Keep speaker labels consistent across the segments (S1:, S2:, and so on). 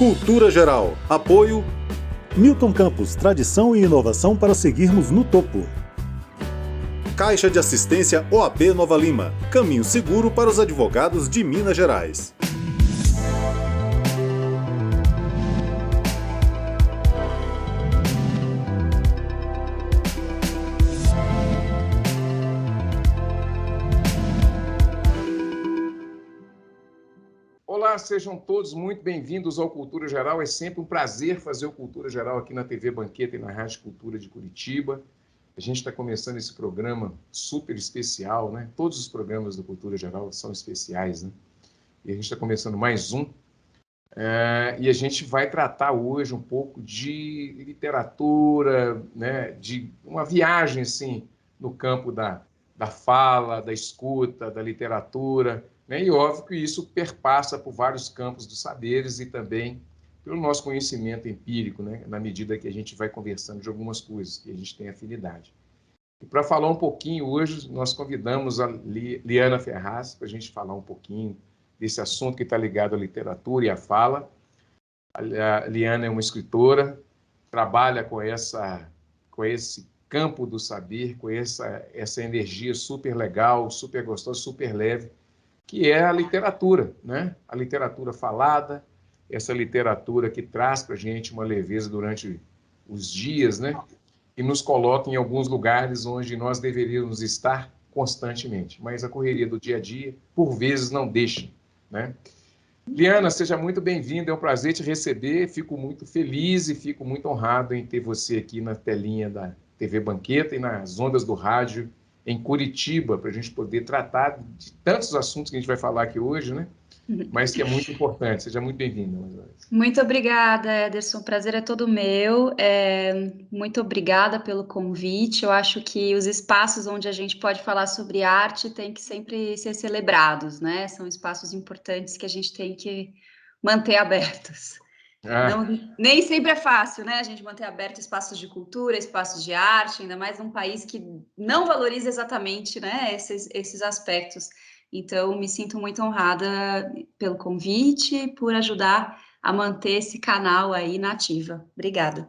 S1: Cultura Geral. Apoio Newton Campus, tradição e inovação para seguirmos no topo. Caixa de Assistência OAB Nova Lima. Caminho seguro para os advogados de Minas Gerais.
S2: Olá, sejam todos muito bem-vindos ao Cultura Geral. É sempre um prazer fazer o Cultura Geral aqui na TV Banqueta e na Rádio Cultura de Curitiba. A gente está começando esse programa super especial, né? Todos os programas do Cultura Geral são especiais, né? E a gente está começando mais um. E a gente vai tratar hoje um pouco de literatura, né? De uma viagem, assim, no campo da fala, da escuta, da literatura, né? E óbvio que isso perpassa por vários campos dos saberes e também pelo nosso conhecimento empírico, né? Na medida que a gente vai conversando de algumas coisas que a gente tem afinidade. E para falar um pouquinho hoje, nós convidamos a Liana Ferraz para a gente falar um pouquinho desse assunto que está ligado à literatura e à fala. A Liana é uma escritora, trabalha com esse campo do saber, com essa energia super legal, super gostosa, super leve, que é a literatura, né? A literatura falada, essa literatura que traz para a gente uma leveza durante os dias, né? E nos coloca em alguns lugares onde nós deveríamos estar constantemente, mas a correria do dia a dia, por vezes, não deixa, né? Liana, seja muito bem-vinda, é um prazer te receber, fico muito feliz e fico muito honrado em ter você aqui na telinha da TV Banqueta e nas ondas do rádio em Curitiba, para a gente poder tratar de tantos assuntos que a gente vai falar aqui hoje, né? Mas que é muito importante. Seja muito bem-vinda.
S3: Muito obrigada, Ederson. O prazer é todo meu. Muito obrigada pelo convite. Eu acho que os espaços onde a gente pode falar sobre arte têm que sempre ser celebrados, né? São espaços importantes que a gente tem que manter abertos. Nem sempre é fácil, né? A gente manter aberto espaços de cultura, espaços de arte, ainda mais num país que não valoriza exatamente, né, esses aspectos. Então, me sinto muito honrada pelo convite, por ajudar a manter esse canal aí na ativa. Obrigada.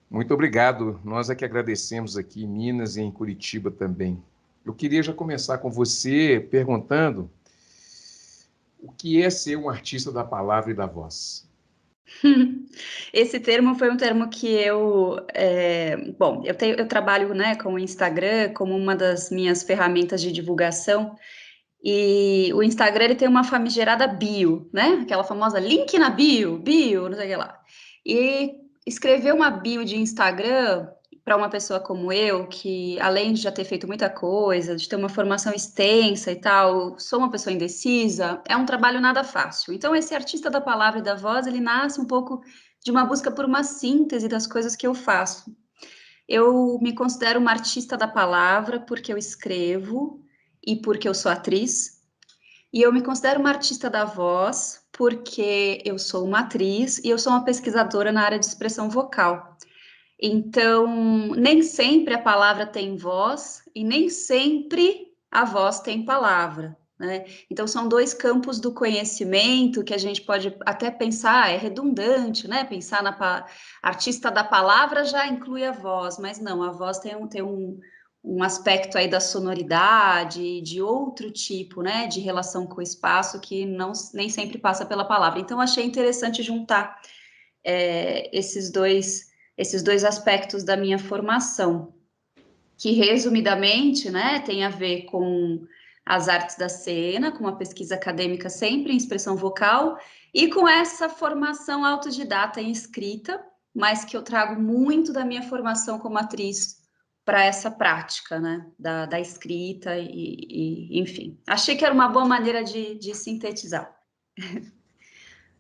S2: Muito obrigado. Nós é que agradecemos aqui em Minas e em Curitiba também. Eu queria já começar com você perguntando o que é ser um artista da palavra e da voz?
S3: Esse termo foi um termo que eu trabalho, né, com o Instagram como uma das minhas ferramentas de divulgação. E o Instagram, ele tem uma famigerada bio, né? Aquela famosa link na bio, não sei o que lá. E escrever uma bio de Instagram para uma pessoa como eu, que além de já ter feito muita coisa, de ter uma formação extensa e tal, sou uma pessoa indecisa, é um trabalho nada fácil. Então, esse artista da palavra e da voz, ele nasce um pouco de uma busca por uma síntese das coisas que eu faço. Eu me considero uma artista da palavra porque eu escrevo e porque eu sou atriz, e eu me considero uma artista da voz porque eu sou uma atriz e eu sou uma pesquisadora na área de expressão vocal. Então, nem sempre a palavra tem voz e nem sempre a voz tem palavra, né? Então, são dois campos do conhecimento que a gente pode até pensar, é redundante, né? Pensar na artista da palavra já inclui a voz, mas não, a voz tem um aspecto aí da sonoridade, de outro tipo, né? De relação com o espaço que nem sempre passa pela palavra. Então, achei interessante juntar esses dois aspectos da minha formação, que resumidamente, né, tem a ver com as artes da cena, com uma pesquisa acadêmica sempre em expressão vocal, e com essa formação autodidata em escrita, mas que eu trago muito da minha formação como atriz para essa prática, né, da escrita, enfim. Achei que era uma boa maneira de sintetizar.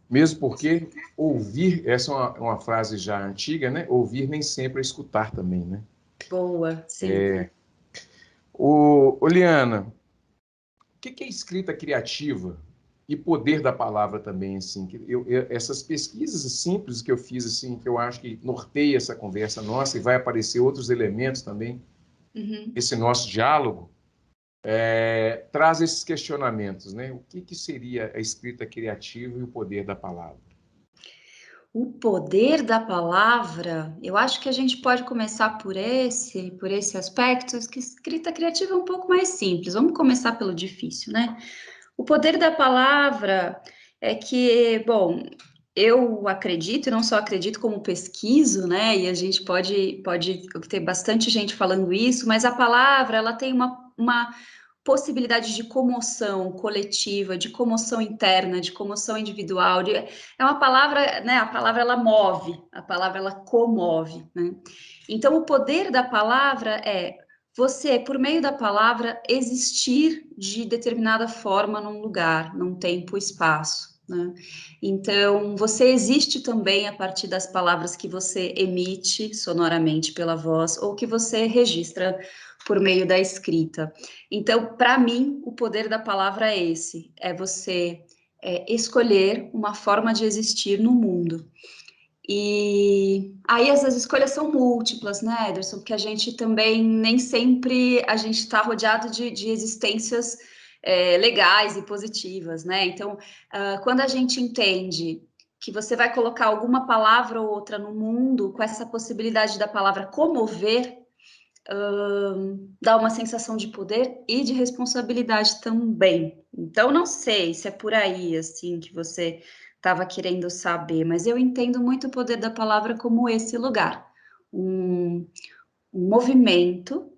S2: Mesmo porque ouvir, essa é uma frase já antiga, né? Ouvir nem sempre é escutar também, né?
S3: Boa, sim.
S2: Liana, o que é escrita criativa e poder da palavra também, assim? Essas pesquisas simples que eu fiz, assim, que eu acho que norteia essa conversa nossa e vai aparecer outros elementos também, esse nosso diálogo, traz esses questionamentos, né? O que seria a escrita criativa e o poder da palavra?
S3: O poder da palavra, eu acho que a gente pode começar por esse aspecto, que escrita criativa é um pouco mais simples. Vamos começar pelo difícil, né? O poder da palavra é que, bom, eu acredito, e não só acredito, como pesquiso, né? E a gente pode ter bastante gente falando isso, mas a palavra, ela tem uma possibilidade de comoção coletiva, de comoção interna, de comoção individual. É uma palavra, né? A palavra, ela move, a palavra, ela comove, né? Então, o poder da palavra é você, por meio da palavra, existir de determinada forma num lugar, num tempo e espaço, né? Então, você existe também a partir das palavras que você emite sonoramente pela voz ou que você registra por meio da escrita. Então, para mim, o poder da palavra é esse, é você escolher uma forma de existir no mundo. E aí essas escolhas são múltiplas, né, Ederson? Porque a gente também nem sempre a gente está rodeado de existências legais e positivas, né? Então, quando a gente entende que você vai colocar alguma palavra ou outra no mundo com essa possibilidade da palavra comover, dá uma sensação de poder e de responsabilidade também. Então, não sei se é por aí, assim, que você estava querendo saber, mas eu entendo muito o poder da palavra como esse lugar, um movimento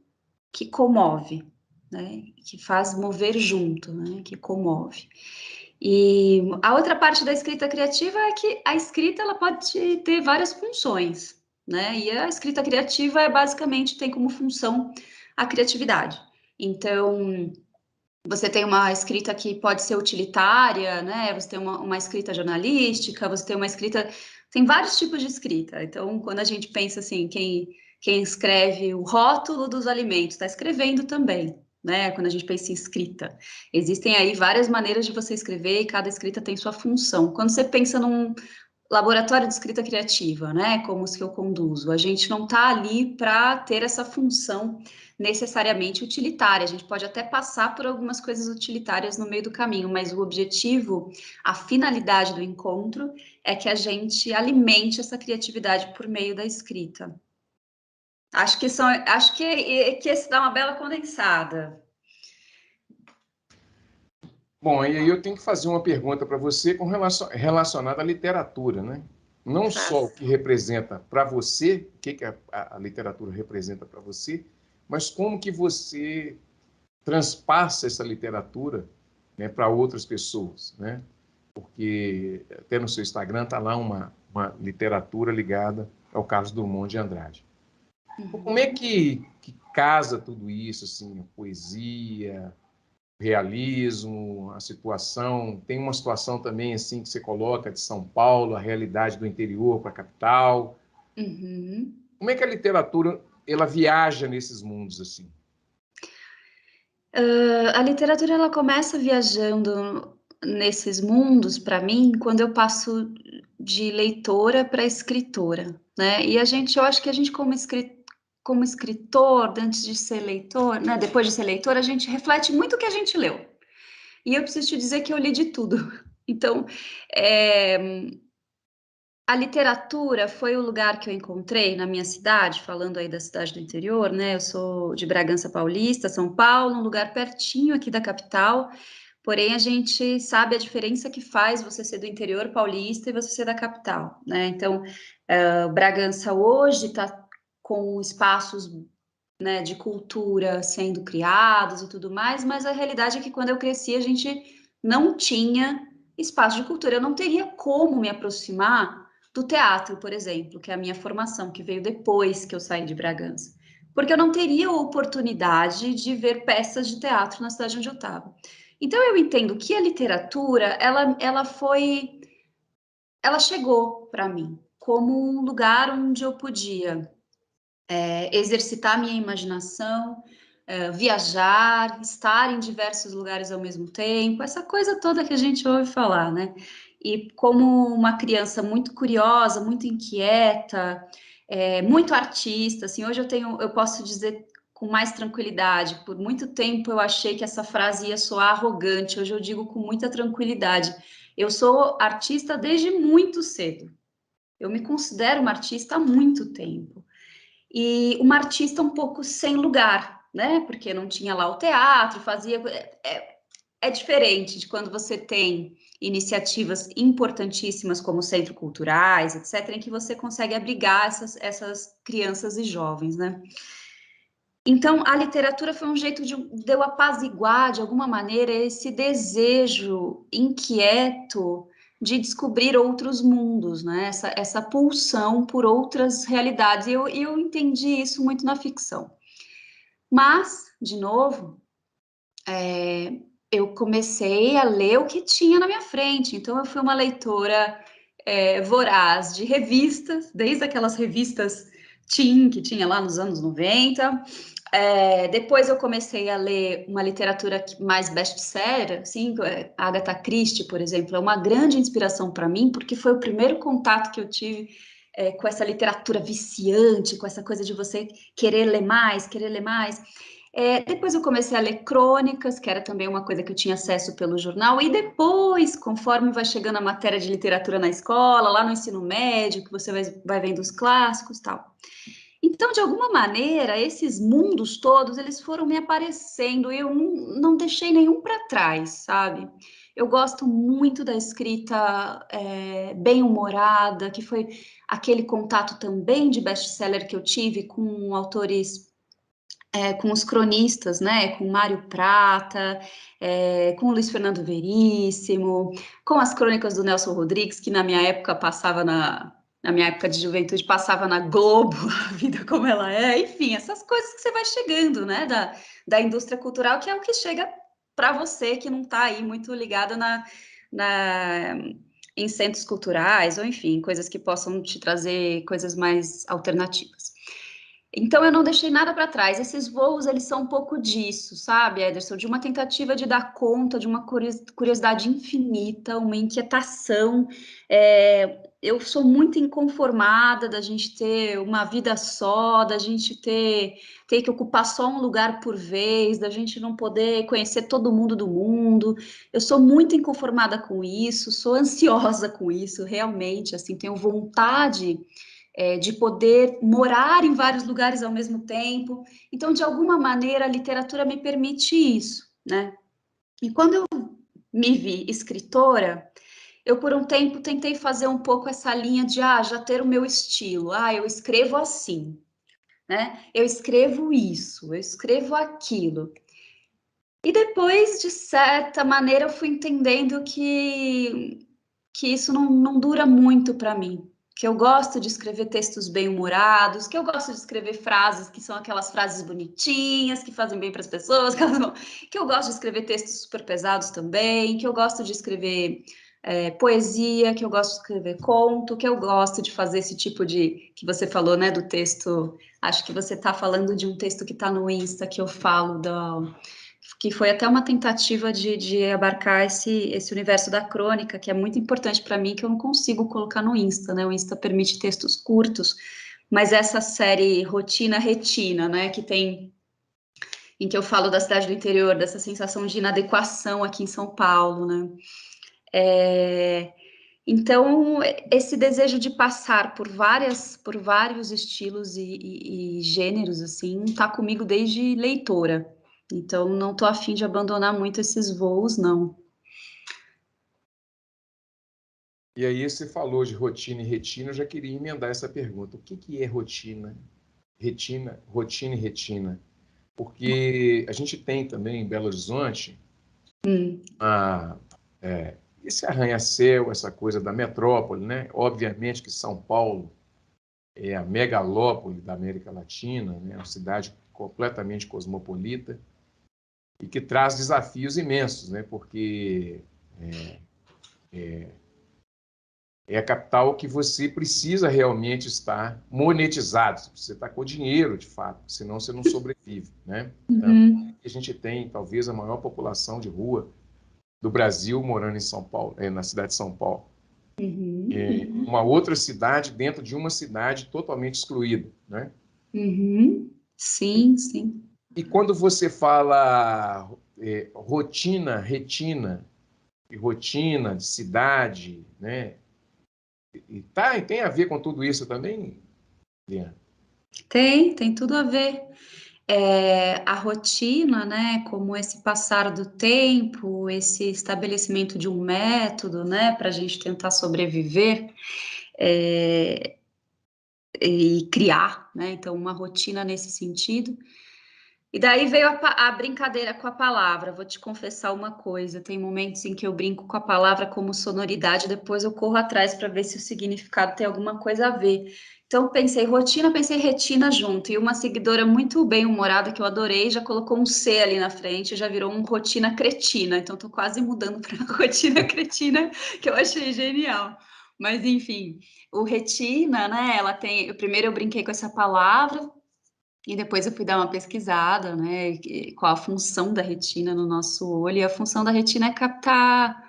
S3: que comove, né, que faz mover junto, né, que comove. E a outra parte da escrita criativa é que a escrita, ela pode ter várias funções, né, e a escrita criativa basicamente tem como função a criatividade. Então, você tem uma escrita que pode ser utilitária, né? Você tem uma escrita jornalística, você tem uma escrita... Tem vários tipos de escrita. Então, quando a gente pensa assim, quem escreve o rótulo dos alimentos, está escrevendo também, né? Quando a gente pensa em escrita. Existem aí várias maneiras de você escrever e cada escrita tem sua função. Quando você pensa num laboratório de escrita criativa, né? Como os que eu conduzo. A gente não está ali para ter essa função necessariamente utilitária. A gente pode até passar por algumas coisas utilitárias no meio do caminho, mas o objetivo, a finalidade do encontro é que a gente alimente essa criatividade por meio da escrita. Acho que esse dá uma bela condensada.
S2: Bom, e aí eu tenho que fazer uma pergunta para você relacionada à literatura, né? Não só o que representa para você, o que a literatura representa para você, mas como que você transpassa essa literatura, né, para outras pessoas, né? Porque até no seu Instagram está lá uma literatura ligada ao Carlos Drummond de Andrade. Como é que casa tudo isso, assim, a poesia, realismo, a situação? Tem uma situação também assim que você coloca de São Paulo, a realidade do interior para a capital.
S3: Uhum.
S2: Como é que a literatura ela viaja nesses mundos assim?
S3: A literatura, ela começa viajando nesses mundos para mim quando eu passo de leitora para escritora, né? E eu acho que a gente como escritor, antes de ser leitor, né? Depois de ser leitor, a gente reflete muito o que a gente leu. E eu preciso te dizer que eu li de tudo. Então, a literatura foi o lugar que eu encontrei na minha cidade, falando aí da cidade do interior, né? Eu sou de Bragança Paulista, São Paulo, um lugar pertinho aqui da capital, porém a gente sabe a diferença que faz você ser do interior paulista e você ser da capital, né? Então, Bragança hoje está com espaços, né, de cultura sendo criados e tudo mais, mas a realidade é que quando eu cresci a gente não tinha espaço de cultura, eu não teria como me aproximar do teatro, por exemplo, que é a minha formação, que veio depois que eu saí de Bragança, porque eu não teria oportunidade de ver peças de teatro na cidade onde eu estava. Então eu entendo que a literatura, ela chegou para mim como um lugar onde eu podia exercitar minha imaginação, viajar, estar em diversos lugares ao mesmo tempo, essa coisa toda que a gente ouve falar, né? E como uma criança muito curiosa, muito inquieta, muito artista, assim, hoje eu posso dizer com mais tranquilidade. Por muito tempo eu achei que essa frase ia soar arrogante, hoje eu digo com muita tranquilidade. Eu sou artista desde muito cedo. Eu me considero uma artista há muito tempo. E uma artista um pouco sem lugar, né? Porque não tinha lá o teatro, fazia... É diferente de quando você tem iniciativas importantíssimas como centros culturais, etc., em que você consegue abrigar essas crianças e jovens, né? Então, a literatura foi um jeito de eu apaziguar, de alguma maneira, esse desejo inquieto de descobrir outros mundos, né? Essa pulsão por outras realidades. E eu entendi isso muito na ficção. Mas, de novo, eu comecei a ler o que tinha na minha frente. Então, eu fui uma leitora voraz de revistas, desde aquelas revistas teen que tinha lá nos anos 90. Depois eu comecei a ler uma literatura mais best-seller, assim, Agatha Christie, por exemplo, é uma grande inspiração para mim, porque foi o primeiro contato que eu tive com essa literatura viciante, com essa coisa de você querer ler mais, querer ler mais. Depois eu comecei a ler crônicas, que era também uma coisa que eu tinha acesso pelo jornal, e depois, conforme vai chegando a matéria de literatura na escola, lá no ensino médio, que você vai vendo os clássicos e tal. Então, de alguma maneira, esses mundos todos, eles foram me aparecendo, e eu não deixei nenhum para trás, sabe? Eu gosto muito da escrita bem-humorada, que foi aquele contato também de best-seller que eu tive com autores... com os cronistas, né, com Mário Prata, com o Luiz Fernando Veríssimo, com as crônicas do Nelson Rodrigues, que na minha época passava na minha época de juventude, passava na Globo, a vida como ela é, enfim, essas coisas que você vai chegando, né, da indústria cultural, que é o que chega para você que não está aí muito ligada em centros culturais, ou enfim, coisas que possam te trazer coisas mais alternativas. Então, eu não deixei nada para trás. Esses voos, eles são um pouco disso, sabe, Ederson? De uma tentativa de dar conta de uma curiosidade infinita, uma inquietação. Eu sou muito inconformada da gente ter uma vida só, da gente ter que ocupar só um lugar por vez, da gente não poder conhecer todo mundo do mundo. Eu sou muito inconformada com isso, sou ansiosa com isso, realmente, assim, tenho vontade de poder morar em vários lugares ao mesmo tempo. Então, de alguma maneira, a literatura me permite isso, né? E quando eu me vi escritora, eu por um tempo tentei fazer um pouco essa linha de já ter o meu estilo. Eu escrevo assim, né? Eu escrevo isso, eu escrevo aquilo. E depois, de certa maneira, eu fui entendendo que isso não dura muito para mim, que eu gosto de escrever textos bem-humorados, que eu gosto de escrever frases que são aquelas frases bonitinhas, que fazem bem para as pessoas, que eu gosto de escrever textos super pesados também, que eu gosto de escrever poesia, que eu gosto de escrever conto, que eu gosto de fazer esse tipo de... que você falou, né, do texto... Acho que você está falando de um texto que está no Insta, que eu falo que foi até uma tentativa de abarcar esse universo da crônica, que é muito importante para mim, que eu não consigo colocar no Insta, né? O Insta permite textos curtos, mas essa série Rotina Retina, né, que tem, em que eu falo da cidade do interior, dessa sensação de inadequação aqui em São Paulo, né? Então, esse desejo de passar por vários estilos e gêneros, assim, tá comigo desde leitora. Então, não estou a fim de abandonar muito esses voos, não.
S2: E aí você falou de rotina e retina, eu já queria emendar essa pergunta. O que é rotina? Rotina e retina. Porque a gente tem também em Belo Horizonte esse arranha-céu, essa coisa da metrópole, né? Obviamente que São Paulo é a megalópole da América Latina, né? Uma cidade completamente cosmopolita e que traz desafios imensos, né? Porque é a capital que você precisa realmente estar monetizado, você está com dinheiro, de fato, senão você não sobrevive, né? Então, a gente tem talvez a maior população de rua do Brasil morando em São Paulo, na cidade de São Paulo. Uma outra cidade dentro de uma cidade totalmente excluída, né?
S3: Sim, sim.
S2: E quando você fala rotina, retina, e rotina de cidade, né? E tem a ver com tudo isso também, Liana?
S3: Tem tudo a ver. A rotina, né, como esse passar do tempo, esse estabelecimento de um método, né, para a gente tentar sobreviver e criar, né, então uma rotina nesse sentido. E daí veio a brincadeira com a palavra. Vou te confessar uma coisa, tem momentos em que eu brinco com a palavra como sonoridade, depois eu corro atrás para ver se o significado tem alguma coisa a ver. Então, pensei rotina, pensei retina junto. E uma seguidora muito bem-humorada, que eu adorei, já colocou um C ali na frente, já virou um rotina cretina. Então, estou quase mudando para rotina cretina, que eu achei genial. Mas, enfim, o retina, né, ela tem... Primeiro eu brinquei com essa palavra, e depois eu fui dar uma pesquisada, né, qual a função da retina no nosso olho, e a função da retina é captar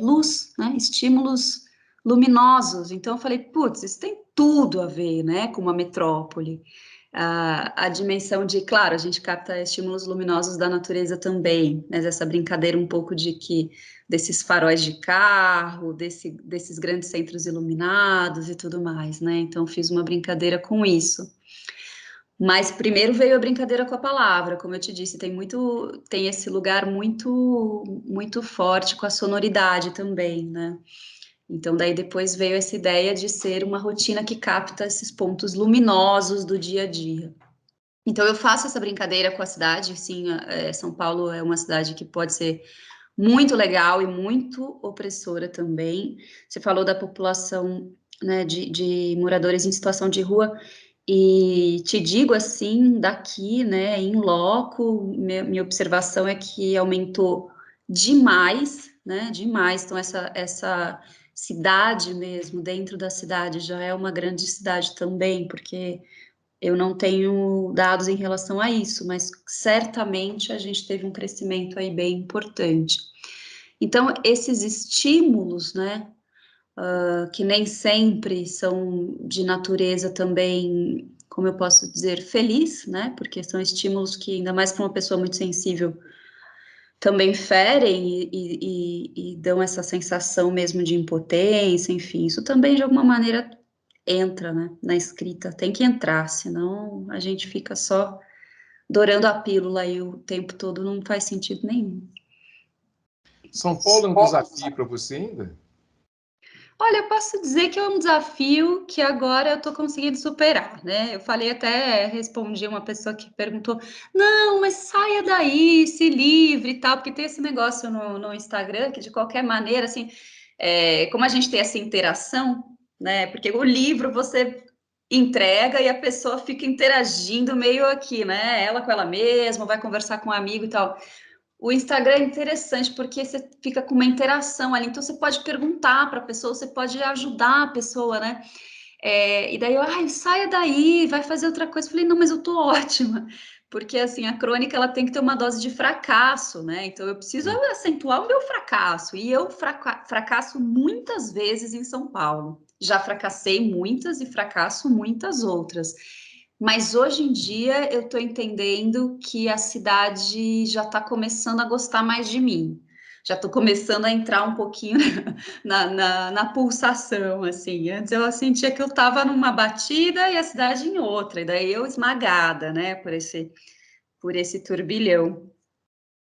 S3: luz, né, estímulos luminosos. Então eu falei, putz, isso tem tudo a ver, né, com uma metrópole. A dimensão de, claro, a gente capta estímulos luminosos da natureza também, mas essa brincadeira um pouco de que desses faróis de carro, desses grandes centros iluminados e tudo mais, né? Então fiz uma brincadeira com isso. Mas primeiro veio a brincadeira com a palavra, como eu te disse, tem esse lugar muito forte com a sonoridade também, né? Então daí depois veio essa ideia de ser uma rotina que capta esses pontos luminosos do dia a dia. Então eu faço essa brincadeira com a cidade, sim, São Paulo é uma cidade que pode ser muito legal e muito opressora também. Você falou da população, né, de moradores em situação de rua. E te digo assim, daqui, né, em loco, minha observação é que aumentou demais, né, demais. Então, essa cidade mesmo, dentro da cidade, já é uma grande cidade também, porque eu não tenho dados em relação a isso, mas certamente a gente teve um crescimento aí bem importante. Então, esses estímulos, né, que nem sempre são de natureza também, como eu posso dizer, feliz, né? Porque são estímulos que, ainda mais para uma pessoa muito sensível, também ferem e dão essa sensação mesmo de impotência, enfim, isso também de alguma maneira entra, né, na escrita, tem que entrar, senão a gente fica só dourando a pílula e o tempo todo não faz sentido nenhum.
S2: São Paulo é um desafio para você ainda?
S3: Olha, eu posso dizer que é um desafio que agora eu estou conseguindo superar, né? Eu falei até, respondi uma pessoa que perguntou, não, mas saia daí, se livre e tal, porque tem esse negócio no Instagram que de qualquer maneira, assim, como a gente tem essa interação, né? Porque o livro você entrega e a pessoa fica interagindo meio aqui, né? Ela com ela mesma, vai conversar com um amigo e tal. O Instagram é interessante porque você fica com uma interação ali, então você pode perguntar para a pessoa, você pode ajudar a pessoa, né? E daí eu, saia daí, vai fazer outra coisa. Eu falei, não, mas eu tô ótima, porque assim, a crônica ela tem que ter uma dose de fracasso, né? Então eu preciso acentuar o meu fracasso, e eu fracasso muitas vezes em São Paulo. Já fracassei muitas e fracasso muitas outras. Mas hoje em dia eu estou entendendo que a cidade já está começando a gostar mais de mim. Já estou começando a entrar um pouquinho na pulsação, assim. Antes eu sentia que eu estava numa batida e a cidade em outra, e daí eu esmagada, né, por esse turbilhão.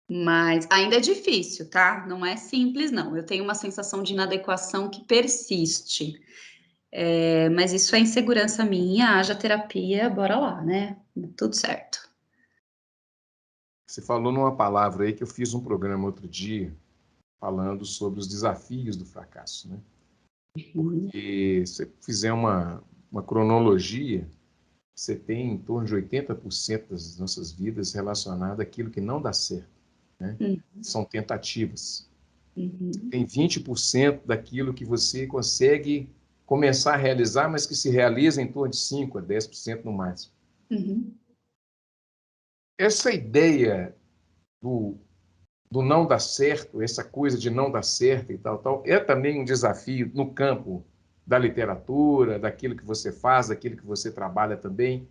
S3: Mas ainda é difícil, tá? Não é simples, não. Eu tenho uma sensação de inadequação que persiste. Mas isso é insegurança minha, haja terapia, bora lá, né? Tudo certo.
S2: Você falou numa palavra aí que eu fiz um programa outro dia falando sobre os desafios do fracasso, né? Porque se você fizer uma cronologia, você tem em torno de 80% das nossas vidas relacionadas àquilo que não dá certo, né? São tentativas. Tem 20% daquilo que você consegue começar a realizar, mas que se realiza em torno de 5% a 10% no máximo. Essa ideia do não dar certo, essa coisa de não dar certo e tal, é também um desafio no campo da literatura, daquilo que você faz, daquilo que você trabalha também.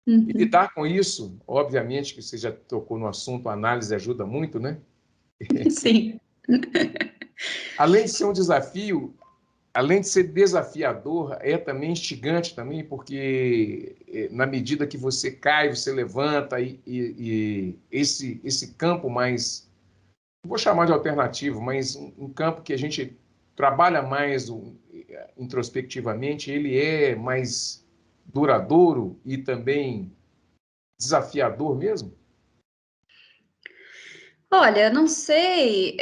S2: E lidar com isso, obviamente que você já tocou no assunto, a análise ajuda muito, né?
S3: Sim.
S2: Além de ser um desafio, além de ser desafiador, é também instigante também, porque na medida que você cai, você levanta, e esse campo mais, não vou chamar de alternativo, mas um campo que a gente trabalha mais introspectivamente, ele é mais duradouro e também desafiador mesmo?
S3: Olha, não sei,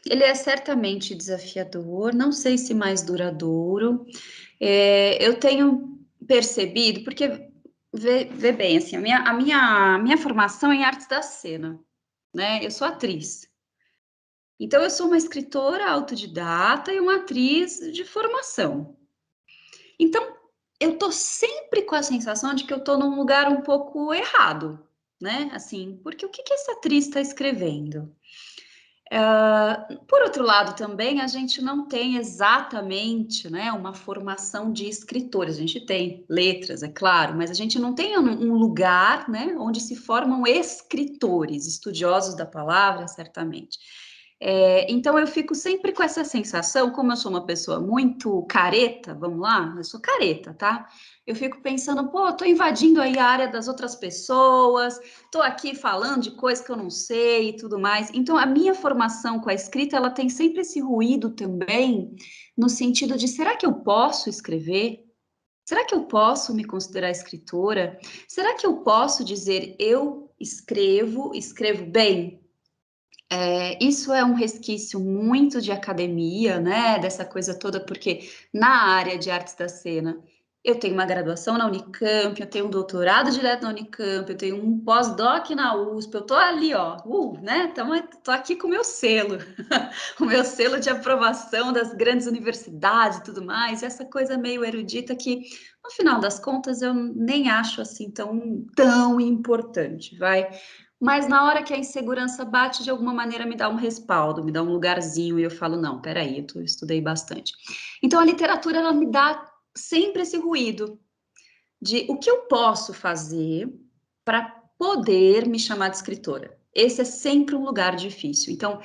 S3: ele é certamente desafiador, não sei se mais duradouro. Eu tenho percebido, porque vê bem, assim, a minha formação é em artes da cena, né? Eu sou atriz. Então, eu sou uma escritora autodidata e uma atriz de formação. Então, eu tô sempre com a sensação de que eu tô num lugar um pouco errado, né? Assim, porque o que que essa atriz está escrevendo? Por outro lado, também a gente não tem exatamente, né, uma formação de escritores. A gente tem letras, é claro, mas a gente não tem um lugar, né, onde se formam escritores, estudiosos da palavra, certamente. Então eu fico sempre com essa sensação, como eu sou uma pessoa muito careta, vamos lá, eu sou careta, tá? Eu fico pensando, pô, tô invadindo aí a área das outras pessoas, estou aqui falando de coisas que eu não sei e tudo mais. Então, a minha formação com a escrita, ela tem sempre esse ruído também, no sentido de, será que eu posso escrever? Será que eu posso me considerar escritora? Será que eu posso dizer, eu escrevo bem? Isso é um resquício muito de academia, né? Dessa coisa toda, porque na área de artes da cena, eu tenho uma graduação na Unicamp, eu tenho um doutorado direto na Unicamp, eu tenho um pós-doc na USP, eu tô ali, ó, né? Tô aqui com o meu selo, o meu selo de aprovação das grandes universidades e tudo mais, essa coisa meio erudita que, no final das contas, eu nem acho assim tão importante, vai. Mas na hora que a insegurança bate, de alguma maneira me dá um respaldo, me dá um lugarzinho e eu falo, não, peraí, eu estudei bastante. Então a literatura, ela me dá sempre esse ruído de o que eu posso fazer para poder me chamar de escritora. Esse é sempre um lugar difícil. Então,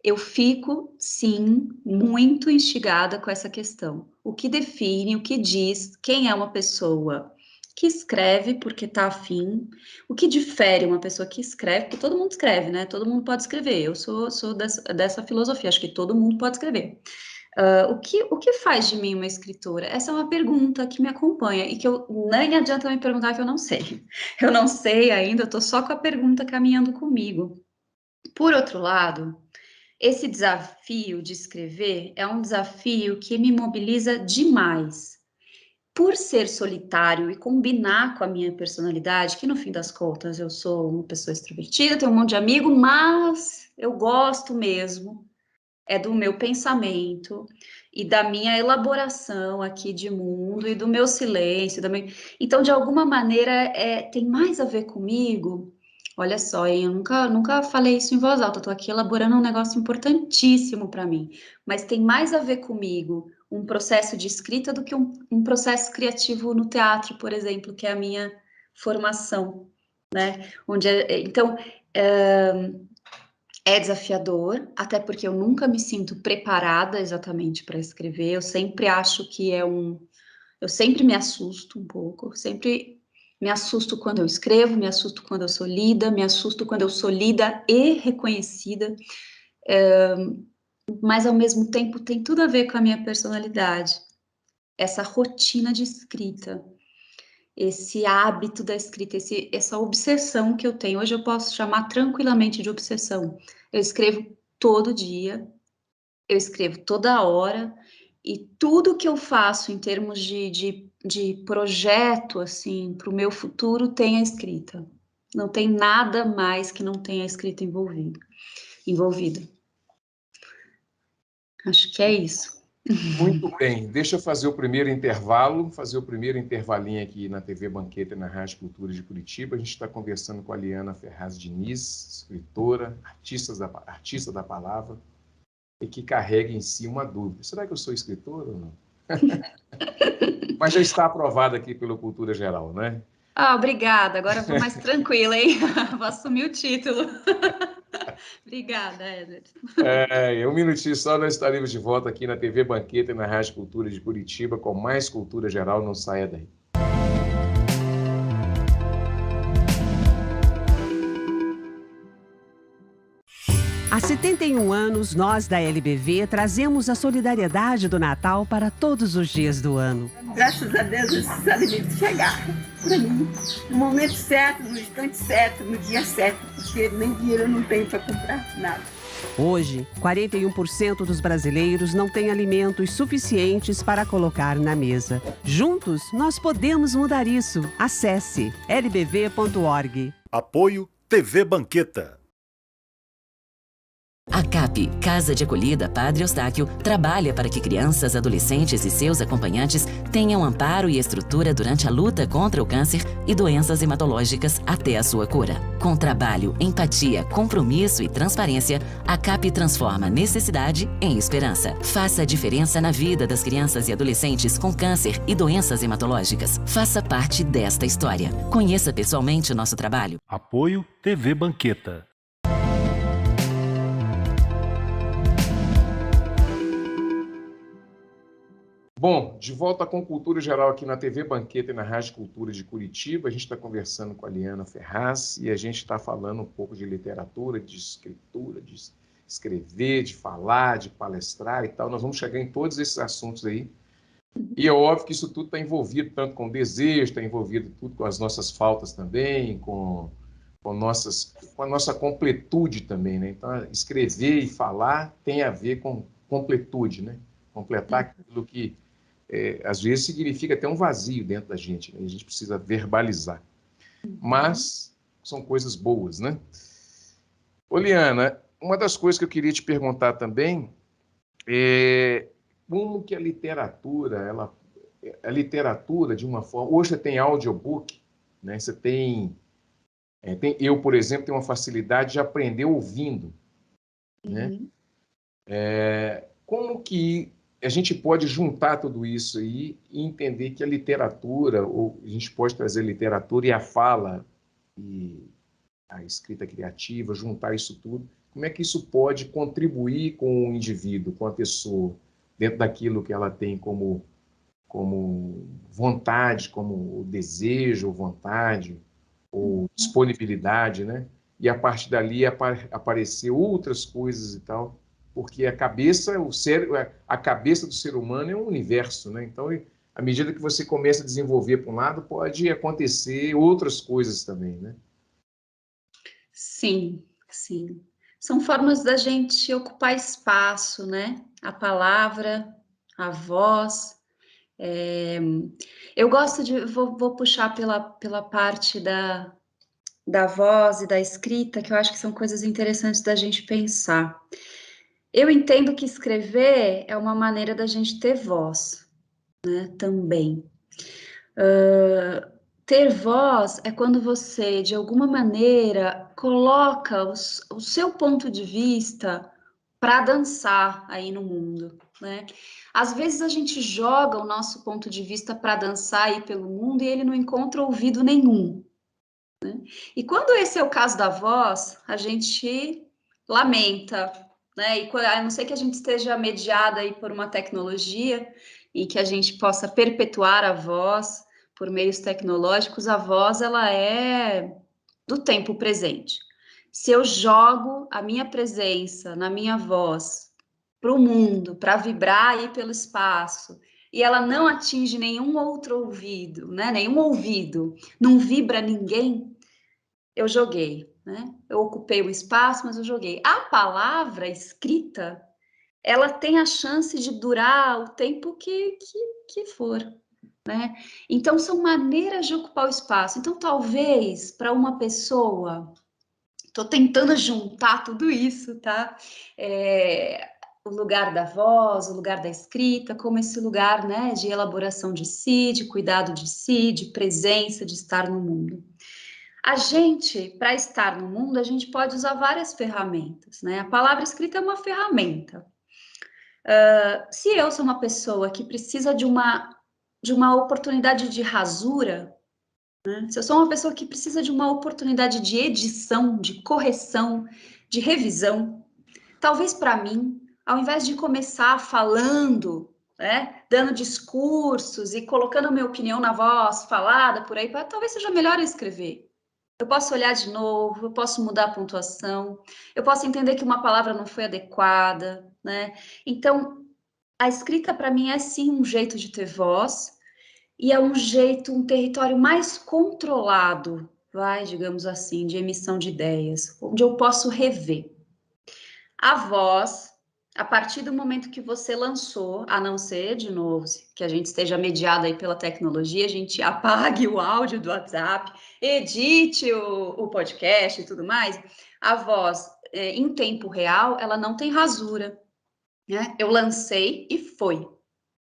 S3: eu fico, sim, muito instigada com essa questão. O que define, o que diz quem é uma pessoa que escreve porque está afim, o que difere uma pessoa que escreve, porque todo mundo escreve, né? Todo mundo pode escrever. Eu sou dessa filosofia, acho que todo mundo pode escrever. O que faz de mim uma escritora? Essa é uma pergunta que me acompanha e que eu nem adianta me perguntar que eu não sei. Eu não sei ainda, eu estou só com a pergunta caminhando comigo. Por outro lado, esse desafio de escrever é um desafio que me mobiliza demais. Por ser solitário e combinar com a minha personalidade, que no fim das contas eu sou uma pessoa extrovertida, tenho um monte de amigo, mas eu gosto mesmo do meu pensamento e da minha elaboração aqui de mundo e do meu silêncio. Então, de alguma maneira, tem mais a ver comigo. Olha só, hein? Eu nunca falei isso em voz alta, estou aqui elaborando um negócio importantíssimo para mim, mas tem mais a ver comigo um processo de escrita do que um processo criativo no teatro, por exemplo, que é a minha formação, né? Então, é desafiador, até porque eu nunca me sinto preparada exatamente para escrever. Eu sempre acho que eu sempre me assusto um pouco, sempre me assusto quando eu escrevo, me assusto quando eu sou lida, me assusto quando eu sou lida e reconhecida, mas ao mesmo tempo tem tudo a ver com a minha personalidade, essa rotina de escrita, esse hábito da escrita, essa obsessão que eu tenho. Hoje eu posso chamar tranquilamente de obsessão. Eu escrevo todo dia, eu escrevo toda hora, e tudo que eu faço em termos de projeto, assim, para o meu futuro tem a escrita. Não tem nada mais que não tenha a escrita envolvida. Acho que é isso.
S2: Muito bem, deixa eu fazer o primeiro intervalo, fazer o primeiro intervalinho aqui na TV Banqueta e na Rádio Cultura de Curitiba. A gente está conversando com a Liana Ferraz Diniz, escritora, artista da palavra, e que carrega em si uma dúvida. Será que eu sou escritora ou não? Mas já está aprovada aqui pelo Cultura Geral, né?
S3: Obrigada. Agora eu vou mais tranquila, hein? Vou assumir o título. Obrigada, Éder.
S2: Um minutinho só, nós estaremos de volta aqui na TV Banqueta e na Rádio Cultura de Curitiba com mais cultura geral. Não saia daí.
S4: Há 71 anos, nós da LBV trazemos a solidariedade do Natal para todos os dias do ano.
S5: Graças a Deus esses alimentos chegaram para mim no momento certo, no instante certo, no dia certo, porque nem dinheiro eu não tenho para comprar nada.
S4: Hoje, 41% dos brasileiros não têm alimentos suficientes para colocar na mesa. Juntos, nós podemos mudar isso. Acesse lbv.org.
S1: Apoio TV Banqueta.
S6: A CAP, Casa de Acolhida Padre Eustáquio, trabalha para que crianças, adolescentes e seus acompanhantes tenham amparo e estrutura durante a luta contra o câncer e doenças hematológicas até a sua cura. Com trabalho, empatia, compromisso e transparência, a CAP transforma necessidade em esperança. Faça a diferença na vida das crianças e adolescentes com câncer e doenças hematológicas. Faça parte desta história. Conheça pessoalmente o nosso trabalho.
S1: Apoio TV Banqueta.
S2: Bom, de volta com Cultura Geral aqui na TV Banqueta e na Rádio Cultura de Curitiba. A gente está conversando com a Liana Ferraz e a gente está falando um pouco de literatura, de escritura, de escrever, de falar, de palestrar e tal. Nós vamos chegar em todos esses assuntos aí. E é óbvio que isso tudo está envolvido tanto com desejo, está envolvido tudo com as nossas faltas também, com a nossa completude também, né? Então, escrever e falar tem a ver com completude, né? Completar aquilo que às vezes significa até um vazio dentro da gente, né? A gente precisa verbalizar. Mas são coisas boas, né? Ô, Liana, uma das coisas que eu queria te perguntar também é como que a literatura, de uma forma... Hoje você tem audiobook, né? Você tem... eu, por exemplo, tenho uma facilidade de aprender ouvindo, né? Como que a gente pode juntar tudo isso aí e entender que a literatura, ou a gente pode trazer a literatura e a fala e a escrita criativa, juntar isso tudo, como é que isso pode contribuir com o indivíduo, com a pessoa, dentro daquilo que ela tem como vontade, como desejo, vontade, ou disponibilidade, né? E a partir dali aparecer outras coisas e tal, porque a cabeça do ser humano é um universo, né? Então, à medida que você começa a desenvolver para um lado, pode acontecer outras coisas também, né?
S3: Sim, sim. São formas da gente ocupar espaço, né? A palavra, a voz. Eu gosto de... Vou puxar pela parte da voz e da escrita, que eu acho que são coisas interessantes da gente pensar. Eu entendo que escrever é uma maneira da gente ter voz, né, também. Ter voz é quando você, de alguma maneira, coloca o seu ponto de vista para dançar aí no mundo, né? Às vezes a gente joga o nosso ponto de vista para dançar aí pelo mundo e ele não encontra ouvido nenhum, né? E quando esse é o caso da voz, a gente lamenta, né? E a não ser que a gente esteja mediada aí por uma tecnologia e que a gente possa perpetuar a voz por meios tecnológicos, a voz ela é do tempo presente. Se eu jogo a minha presença na minha voz para o mundo, para vibrar aí pelo espaço, e ela não atinge nenhum outro ouvido, né? Nenhum ouvido, não vibra ninguém, eu joguei, né? Eu ocupei o espaço, mas eu joguei. A palavra escrita, ela tem a chance de durar o tempo que for, né? Então, são maneiras de ocupar o espaço. Então, talvez, para uma pessoa, estou tentando juntar tudo isso, tá? O lugar da voz, o lugar da escrita, como esse lugar, né, de elaboração de si, de cuidado de si, de presença, de estar no mundo. A gente, para estar no mundo, a gente pode usar várias ferramentas, né? A palavra escrita é uma ferramenta. Se eu sou uma pessoa que precisa de uma oportunidade de rasura, né? Se eu sou uma pessoa que precisa de uma oportunidade de edição, de correção, de revisão. Talvez para mim, ao invés de começar falando, né, dando discursos e colocando a minha opinião na voz falada por aí, talvez seja melhor eu escrever. Eu posso olhar de novo, eu posso mudar a pontuação, eu posso entender que uma palavra não foi adequada, né? Então, a escrita para mim é sim um jeito de ter voz e é um território mais controlado, digamos assim, de emissão de ideias, onde eu posso rever. A voz, a partir do momento que você lançou, a não ser, de novo, que a gente esteja mediado aí pela tecnologia, a gente apague o áudio do WhatsApp, edite o podcast e tudo mais, a voz, em tempo real, ela não tem rasura, né? Eu lancei e foi.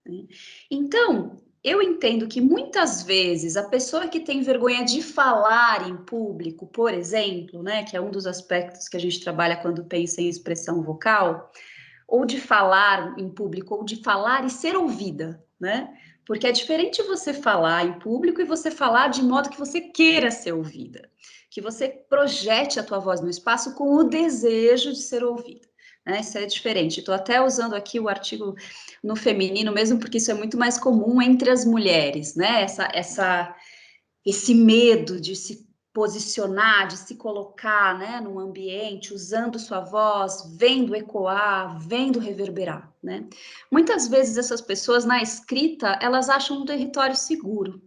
S3: Né? Então, eu entendo que muitas vezes a pessoa que tem vergonha de falar em público, por exemplo, né, que é um dos aspectos que a gente trabalha quando pensa em expressão vocal, ou de falar em público, ou de falar e ser ouvida, né? Porque é diferente você falar em público e você falar de modo que você queira ser ouvida, que você projete a tua voz no espaço com o desejo de ser ouvida. Né? Isso é diferente. Estou até usando aqui o artigo no feminino mesmo, porque isso é muito mais comum entre as mulheres, né? Esse medo de se posicionar, de se colocar, né, num ambiente, usando sua voz, vendo ecoar, vendo reverberar, né? Muitas vezes essas pessoas na escrita, elas acham um território seguro.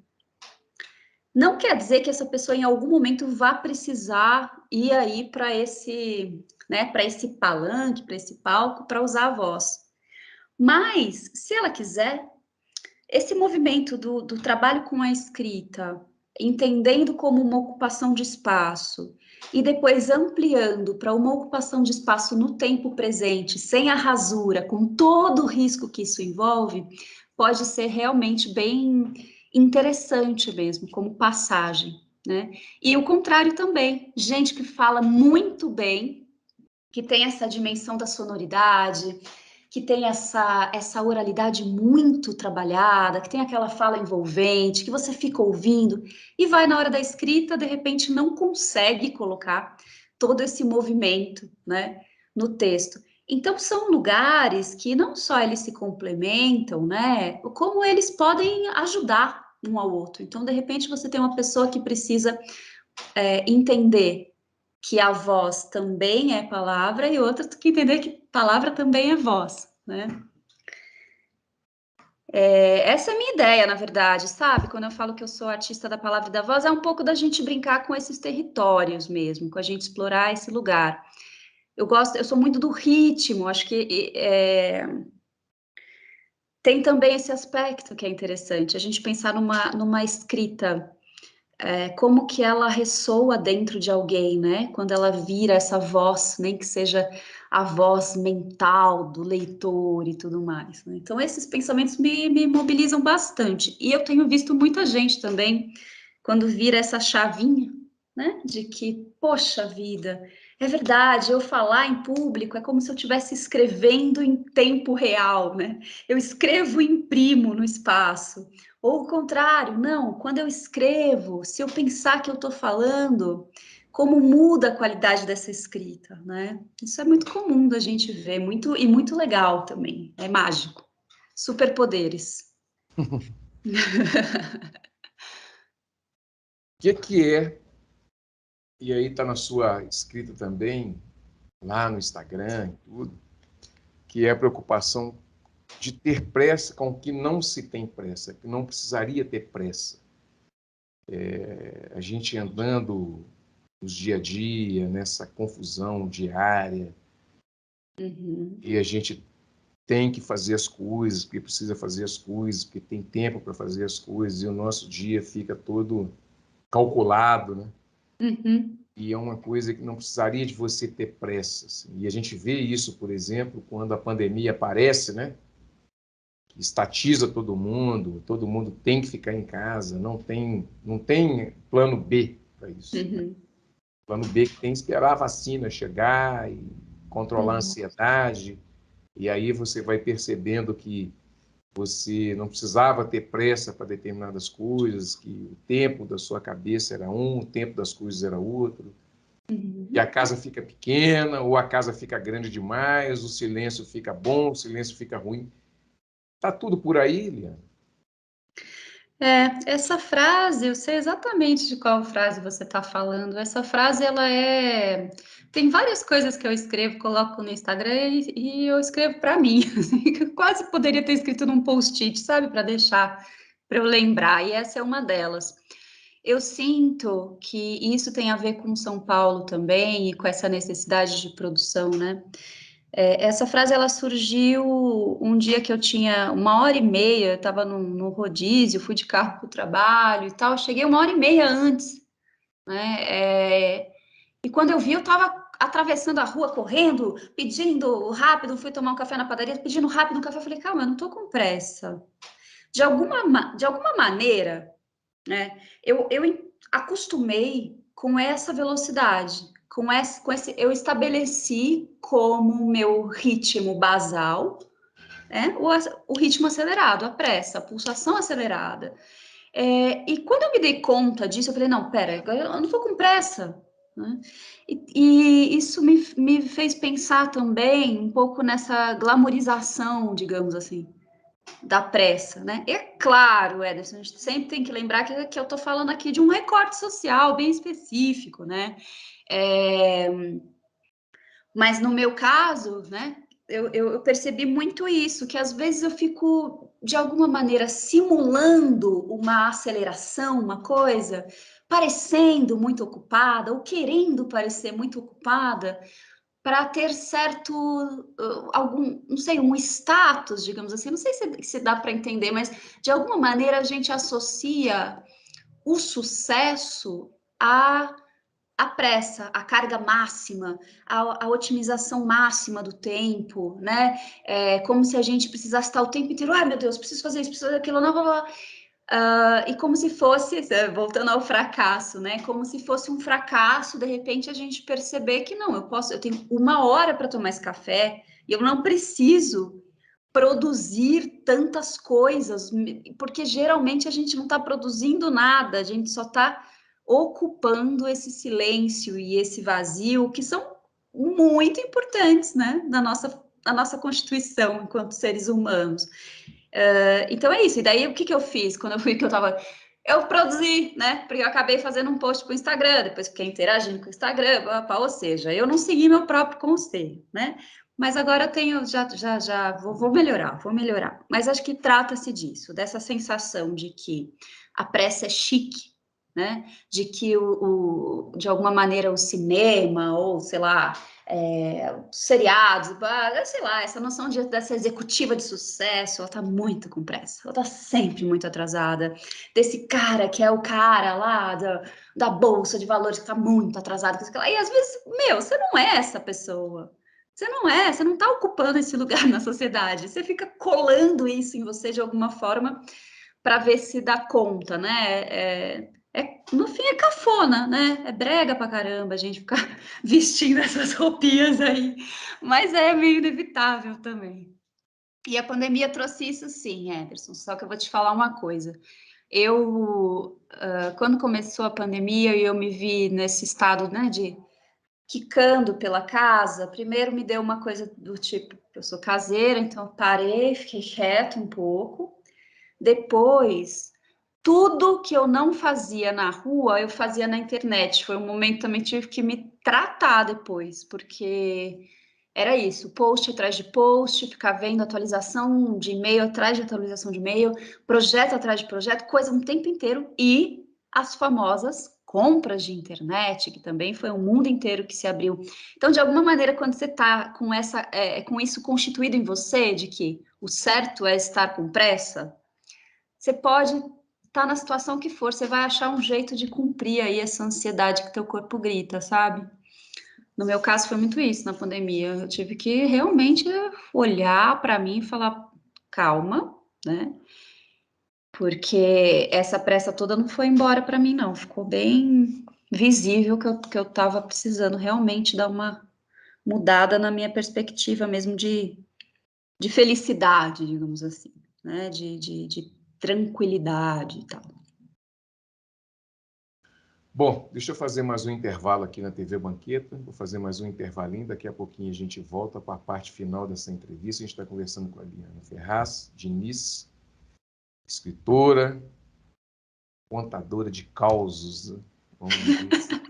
S3: Não quer dizer que essa pessoa em algum momento vá precisar ir aí para esse, né, para esse palanque, para esse palco, para usar a voz. Mas, se ela quiser, esse movimento do trabalho com a escrita, entendendo como uma ocupação de espaço e depois ampliando para uma ocupação de espaço no tempo presente, sem a rasura, com todo o risco que isso envolve, pode ser realmente bem interessante mesmo, como passagem, né? E o contrário também, gente que fala muito bem, que tem essa dimensão da sonoridade, que tem essa oralidade muito trabalhada, que tem aquela fala envolvente, que você fica ouvindo e vai na hora da escrita, de repente não consegue colocar todo esse movimento, né, no texto. Então são lugares que não só eles se complementam, né, como eles podem ajudar um ao outro. Então, de repente, você tem uma pessoa que precisa entender que a voz também é palavra e outra que entender que palavra também é voz, né? Essa é a minha ideia, na verdade, sabe? Quando eu falo que eu sou artista da palavra e da voz, é um pouco da gente brincar com esses territórios mesmo, com a gente explorar esse lugar. Eu sou muito do ritmo, acho que tem também esse aspecto que é interessante, a gente pensar numa escrita, como que ela ressoa dentro de alguém, né? Quando ela vira essa voz, nem que seja a voz mental do leitor e tudo mais. Né? Então, esses pensamentos me mobilizam bastante. E eu tenho visto muita gente também, quando vira essa chavinha, né? De que, poxa vida, é verdade, eu falar em público é como se eu estivesse escrevendo em tempo real, né? Eu escrevo e imprimo no espaço. Ou o contrário, não, quando eu escrevo, se eu pensar que eu estou falando, como muda a qualidade dessa escrita, né? Isso é muito comum da gente ver, muito legal também, é mágico. Superpoderes.
S2: O que é, e aí está na sua escrita também, lá no Instagram e tudo, que é a preocupação de ter pressa com o que não se tem pressa, que não precisaria ter pressa. A gente andando nos dia a dia, nessa confusão diária, e a gente tem que fazer as coisas, porque precisa fazer as coisas, porque tem tempo para fazer as coisas, e o nosso dia fica todo calculado, né? E é uma coisa que não precisaria de você ter pressa. Assim. E a gente vê isso, por exemplo, quando a pandemia aparece, né? Estatiza todo mundo tem que ficar em casa, não tem plano B para isso. Né? Plano B que tem que esperar a vacina chegar e controlar a ansiedade, e aí você vai percebendo que você não precisava ter pressa para determinadas coisas, que o tempo da sua cabeça era um, o tempo das coisas era outro. E a casa fica pequena, ou a casa fica grande demais, o silêncio fica bom, o silêncio fica ruim. Tá tudo por aí, Liana?
S3: Essa frase, eu sei exatamente de qual frase você está falando. Essa frase, ela é... Tem várias coisas que eu escrevo, coloco no Instagram e eu escrevo para mim. Que eu quase poderia ter escrito num post-it, sabe? Para deixar, para eu lembrar. E essa é uma delas. Eu sinto que isso tem a ver com São Paulo também e com essa necessidade de produção, né? Essa frase, ela surgiu um dia que eu tinha 1h30, eu estava no rodízio, fui de carro para o trabalho e tal, cheguei 1h30 antes, né? E quando eu vi, eu estava atravessando a rua, correndo, pedindo rápido, fui tomar um café na padaria, pedindo rápido um café, eu falei, calma, eu não estou com pressa. De alguma maneira, né, eu acostumei com essa velocidade, eu estabeleci como meu ritmo basal, né, o ritmo acelerado, a pressa, a pulsação acelerada. E quando eu me dei conta disso, eu falei, não, pera, eu não estou com pressa, né? E isso me fez pensar também um pouco nessa glamorização, digamos assim, da pressa, né? É claro, Ederson, a gente sempre tem que lembrar que eu estou falando aqui de um recorte social bem específico, né? Mas no meu caso, né, eu percebi muito isso, que às vezes eu fico, de alguma maneira, simulando uma aceleração, uma coisa, parecendo muito ocupada, ou querendo parecer muito ocupada, para ter certo, não sei, um status, digamos assim, não sei se dá para entender, mas de alguma maneira a gente associa o sucesso à pressa, à carga máxima, à otimização máxima do tempo, né? Como se a gente precisasse estar o tempo inteiro, ai meu Deus, preciso fazer isso, preciso fazer aquilo, não, blá, blá. E como se fosse, voltando ao fracasso, né? Como se fosse um fracasso, de repente a gente perceber que não, eu tenho 1 hora para tomar esse café e eu não preciso produzir tantas coisas, porque geralmente a gente não está produzindo nada, a gente só está ocupando esse silêncio e esse vazio que são muito importantes, né? Na nossa constituição enquanto seres humanos. Então é isso, e daí o que eu fiz quando eu fui que eu produzi, né, porque eu acabei fazendo um post para o Instagram, depois fiquei interagindo com o Instagram, ou seja, eu não segui meu próprio conselho, né, mas agora eu tenho, vou melhorar, mas acho que trata-se disso, dessa sensação de que a pressa é chique, né, de que de alguma maneira o cinema, ou sei lá, seriados, sei lá, essa noção dessa executiva de sucesso, ela tá muito com pressa, ela tá sempre muito atrasada, desse cara que é o cara lá da bolsa de valores que tá muito atrasado, e às vezes, você não é essa pessoa, você não tá ocupando esse lugar na sociedade, você fica colando isso em você de alguma forma para ver se dá conta, né? No fim é cafona, né? É brega pra caramba a gente ficar vestindo essas roupinhas aí, mas é meio inevitável também. E a pandemia trouxe isso sim, Ederson, só que eu vou te falar uma coisa. Quando começou a pandemia e eu me vi nesse estado, né, de quicando pela casa, primeiro me deu uma coisa do tipo, eu sou caseira, então parei, fiquei quieta um pouco. Depois, tudo que eu não fazia na rua, eu fazia na internet. Foi um momento também que tive que me tratar depois, porque era isso, post atrás de post, ficar vendo atualização de e-mail atrás de atualização de e-mail, projeto atrás de projeto, coisa o tempo inteiro, e as famosas compras de internet, que também foi um mundo inteiro que se abriu. Então, de alguma maneira, quando você está com isso constituído em você, de que o certo é estar com pressa, você pode estar na situação que for, você vai achar um jeito de cumprir aí essa ansiedade que teu corpo grita, sabe? No meu caso foi muito isso na pandemia. Eu tive que realmente olhar para mim e falar, calma, né? Porque essa pressa toda não foi embora para mim, não. Ficou bem visível que eu estava precisando realmente dar uma mudada na minha perspectiva mesmo de felicidade, digamos assim, né? De tranquilidade e tal.
S2: Bom, deixa eu fazer mais um intervalo aqui na TV Banqueta. Vou fazer mais um intervalinho. Daqui a pouquinho a gente volta para a parte final dessa entrevista. A gente está conversando com a Liana Ferraz Diniz, escritora, contadora de causos, né? Vamos dizer assim.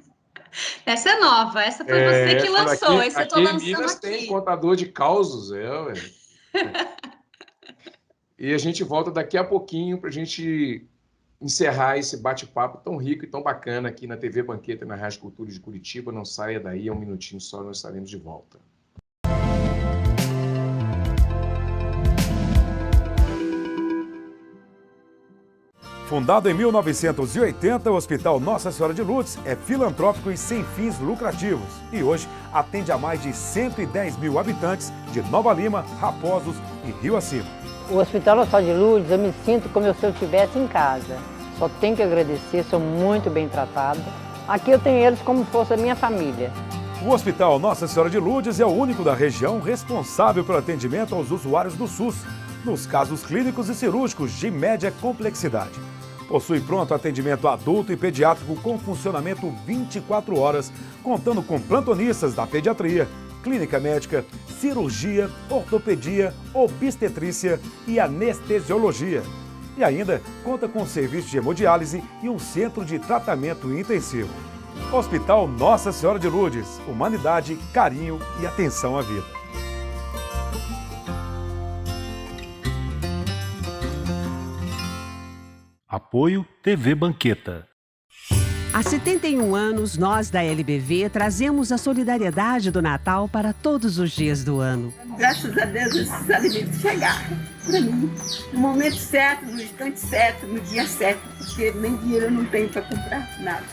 S3: Essa é nova, essa foi você que lançou, esse eu estou
S2: em
S3: lançando
S2: Minas
S3: aqui.
S2: tem contador de causos, ué. E a gente volta daqui a pouquinho para a gente encerrar esse bate-papo tão rico e tão bacana aqui na TV Banqueta e na Rádio Cultura de Curitiba. Não saia daí, é um minutinho só, nós estaremos de volta.
S7: Fundado em 1980, o Hospital Nossa Senhora de Lourdes é filantrópico e sem fins lucrativos. E hoje atende a mais de 110 mil habitantes de Nova Lima, Raposos e Rio Acima.
S8: O Hospital Nossa Senhora de Lourdes, eu me sinto como se eu estivesse em casa. Só tenho que agradecer, sou muito bem tratada. Aqui eu tenho eles como fosse a minha família.
S7: O Hospital Nossa Senhora de Lourdes é o único da região responsável pelo atendimento aos usuários do SUS, nos casos clínicos e cirúrgicos de média complexidade. Possui pronto atendimento adulto e pediátrico com funcionamento 24 horas, contando com plantonistas da pediatria, clínica médica, cirurgia, ortopedia, obstetrícia e anestesiologia. E ainda conta com serviço de hemodiálise e um centro de tratamento intensivo. Hospital Nossa Senhora de Lourdes, humanidade, carinho e atenção à vida.
S1: Apoio TV Banqueta.
S4: Há 71 anos, nós da LBV trazemos a solidariedade do Natal para todos os dias do ano.
S5: Graças a Deus esses alimentos chegaram para mim no momento certo, no instante certo, no dia certo, porque nem dinheiro eu não tenho para comprar nada.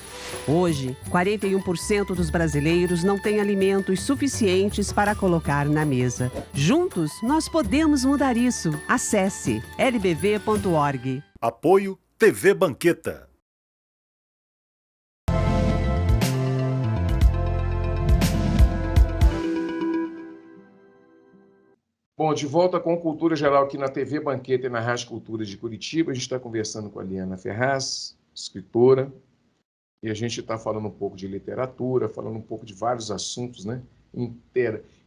S4: Hoje, 41% dos brasileiros não têm alimentos suficientes para colocar na mesa. Juntos, nós podemos mudar isso. Acesse lbv.org.
S1: Apoio TV Banqueta.
S2: Bom, de volta com Cultura Geral aqui na TV Banqueta e na Rádio Cultura de Curitiba. A gente está conversando com a Liana Ferraz, escritora, e a gente está falando um pouco de literatura, falando um pouco de vários assuntos, né?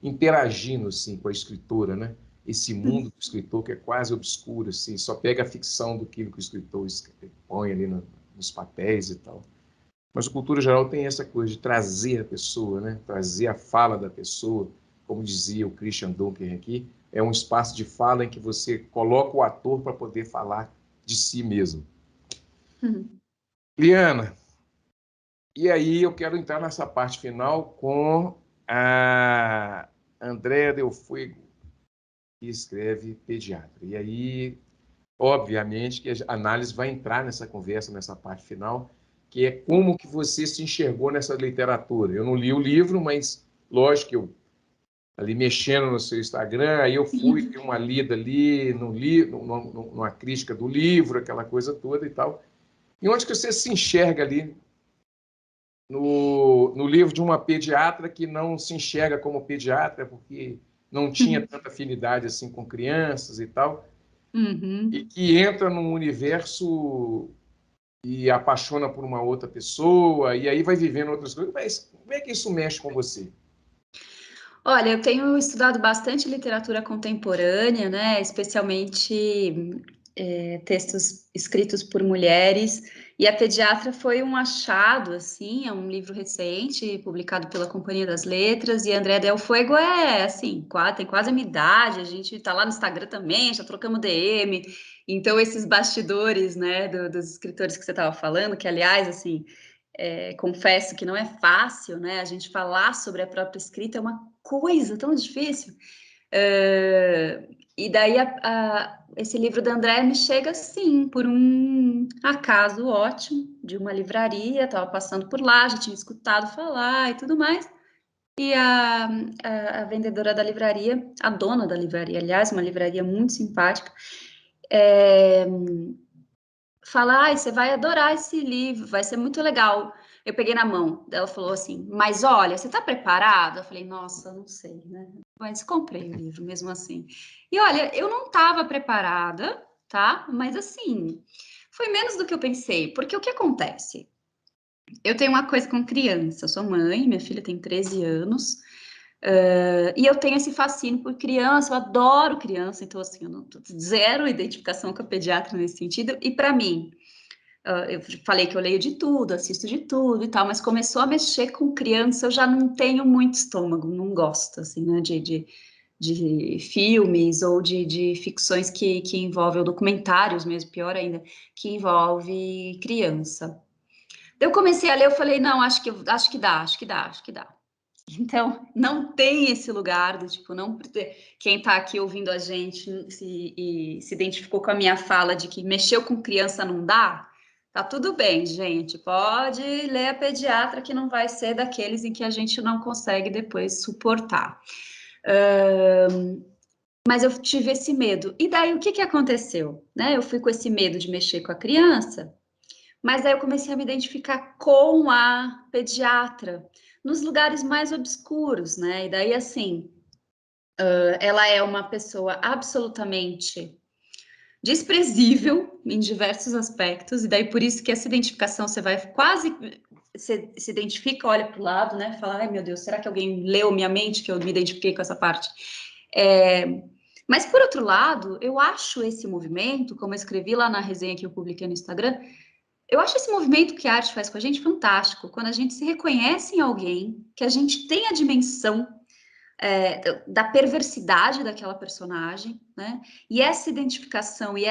S2: Interagindo, assim, com a escritora, né? Esse mundo do escritor que é quase obscuro, assim, só pega a ficção do que o escritor põe ali nos papéis e tal. Mas o Cultura Geral tem essa coisa de trazer a pessoa, né? Trazer a fala da pessoa, como dizia o Christian Dunker aqui, é um espaço de fala em que você coloca o ator para poder falar de si mesmo. Liana, e aí eu quero entrar nessa parte final com a Andréa Del Fuego, que escreve Pediatra. E aí, obviamente, que a análise vai entrar nessa conversa, nessa parte final, que é como que você se enxergou nessa literatura. Eu não li o livro, mas, lógico que eu, ali mexendo no seu Instagram, aí eu fui ter uma lida ali, numa crítica do livro, aquela coisa toda e tal. E onde que você se enxerga ali no livro de uma pediatra que não se enxerga como pediatra, porque não tinha tanta afinidade assim com crianças e tal, e que entra num universo e apaixona por uma outra pessoa, e aí vai vivendo outras coisas. Mas como é que isso mexe com você?
S3: Olha, eu tenho estudado bastante literatura contemporânea, né? Especialmente textos escritos por mulheres, e a Pediatra foi um achado, assim, é um livro recente, publicado pela Companhia das Letras, e Andréa Del Fuego assim, tem quase a minha idade, a gente tá lá no Instagram também, já trocamos DM, então esses bastidores, né, dos escritores que você estava falando, que, aliás, assim, confesso que não é fácil, né, a gente falar sobre a própria escrita é uma coisa tão difícil, e daí esse livro da Andréa me chega assim, por um acaso ótimo, de uma livraria, estava passando por lá, já tinha escutado falar e tudo mais, e a vendedora da livraria, a dona da livraria, aliás, uma livraria muito simpática, fala, você vai adorar esse livro, vai ser muito legal. Eu peguei na mão, ela falou assim, mas olha, você está preparada? Eu falei, nossa, não sei, né? Mas comprei o livro mesmo assim. E olha, eu não estava preparada, tá? Mas assim, foi menos do que eu pensei, porque o que acontece? Eu tenho uma coisa com criança, eu sou mãe, minha filha tem 13 anos, e eu tenho esse fascínio por criança, eu adoro criança, então assim, eu não zero identificação com a pediatra nesse sentido, e para mim, eu falei que eu leio de tudo, assisto de tudo e tal, mas começou a mexer com criança, eu já não tenho muito estômago, não gosto, assim, né, de filmes ou de ficções que envolvem, ou documentários mesmo, pior ainda, que envolve criança. Eu comecei a ler, eu falei, não, acho que dá. Então, não tem esse lugar do tipo, não, quem está aqui ouvindo a gente se identificou com a minha fala de que mexeu com criança não dá, tá tudo bem, gente, pode ler a pediatra que não vai ser daqueles em que a gente não consegue depois suportar. Mas eu tive esse medo. E daí, o que aconteceu? Né? Eu fui com esse medo de mexer com a criança, mas aí eu comecei a me identificar com a pediatra, nos lugares mais obscuros, né? E daí, assim, ela é uma pessoa absolutamente desprezível em diversos aspectos, e daí por isso que essa identificação você vai quase... Você se identifica, olha para o lado, né? Fala, ai meu Deus, será que alguém leu minha mente que eu me identifiquei com essa parte? Mas, por outro lado, eu acho esse movimento, como eu escrevi lá na resenha que eu publiquei no Instagram, eu acho esse movimento que a arte faz com a gente fantástico, quando a gente se reconhece em alguém, que a gente tem a dimensão da perversidade daquela personagem, né? E essa identificação e